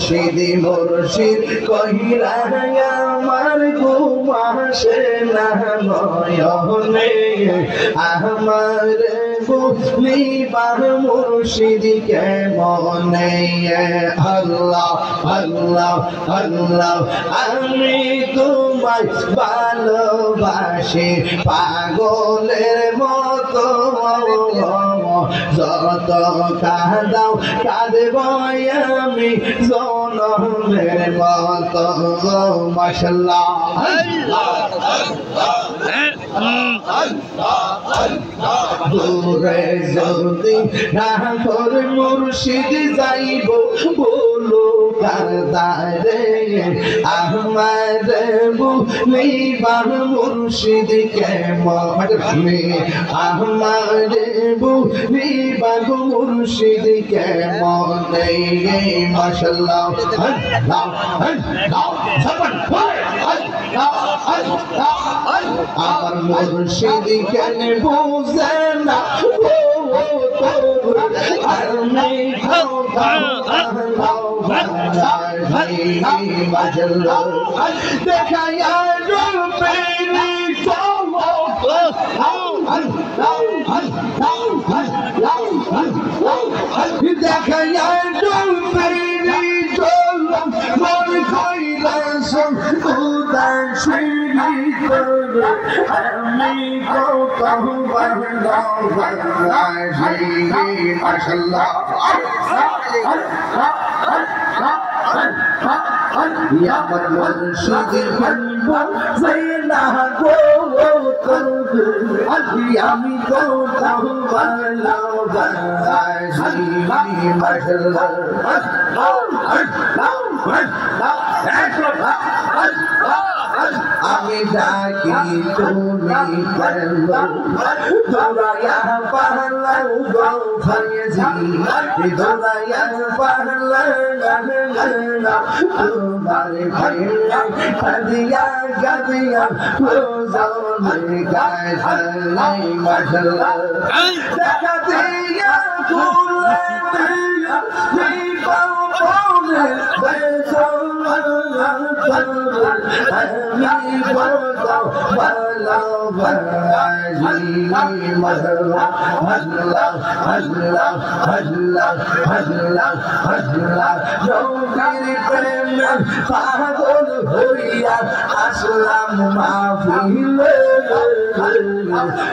সিদি মুর্শিদ কহিরা আমার ঘুম আসে না নয়নে আমার বুঝলি পার মুর্শিদ কেমনে আল্লাহ আল্লাহ আল্লাহ আমি তোমায় ভালোবাসি পাগলের মতো যত কাঁদাও কাঁদব আমি জনমের মতো মাশাআল্লাহ দূরে যদি রাখর মুর্শিদ যাইব বলো কারদারে আমার বুলিবার মুর্শিদ কেমনে আমার বুলিবার মুর্শিদ কেমনে মাশাআল্লাহ আল্লাহ আল্লাহ সবান আমার মুর্শিদ কেন বুঝে না দেখায়া আমি মাশাআল্লাহ ইয়া মুর্শিদ বলবো জানা গো আমি তো ভালোবাসি মাশাআল্লাহ আমি ডাকি তুমি বলো দৌড়ায়া পালাও গো ফায়েজি দৌড়ায়া পালাও তোমার ভাইয়া কাদিয়া কাদিয়া রোজানে গায় লাই মাশাআল্লাহ দেখা দিয়া কুলে দিয়া নি পাওনে আমি বলতো ভালোবাসি মাশাআল্লাহ আল্লাহ আল্লাহ আল্লাহ আল্লাহ আল্লাহ নবীর প্রেমে পাগল হইয়া আসলাম মাহফিলে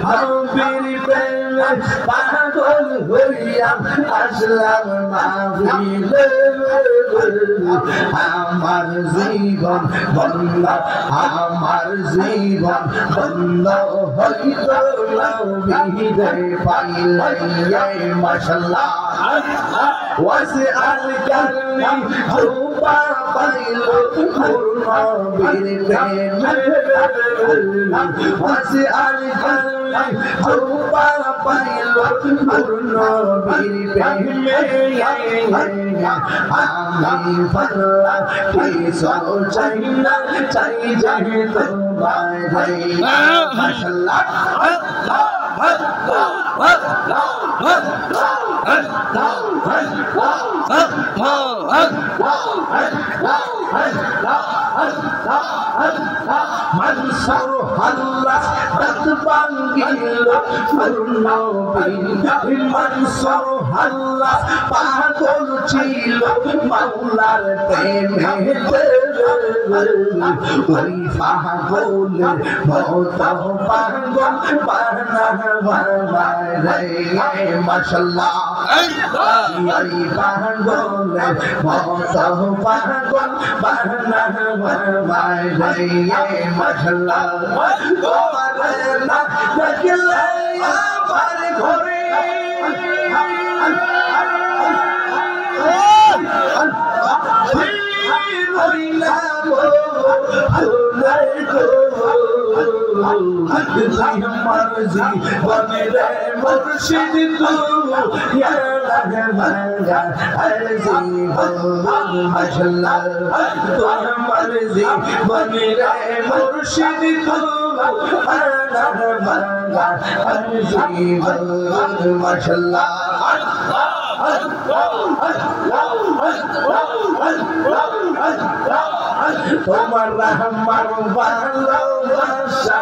নবীর প্রেমে পাগল হইয়া আসলাম মাহফিলে আমার জীবন বন্ধ আমার জীবন বন্ধ হইত নবীরে পাইলে মাশাআল্লাহ ওয়াসআল কারনি রূপা পাইল নবীর প্রেমে ওয়াসআল কারনি রূপা পাইল নবীর প্রেমে আমি ফরলা কিছু চাই না চাই যাই তোমায় মাশাআল্লাহ মনসুর আল্লাহ দত বাঙ্গিল নবী মনসুর আল্লাহ পাগল ছিল মাওলার প্রেমে ওই পাগলের মত পাগল বানায় মাশাআল্লাহ ওই পাগলের মত পাগল বানায় মাশাআল্লাহ তোমার না দেখলে আমার ঘরে मर्जी बने रे मुर्शिद तू या लगे मंगा अर्जी माशाल्लाह तू मर्जी बने रे मुर्शिद तू लगे मंगा अर्जी माशाल्लाह তোমার আমার ভালোবাসা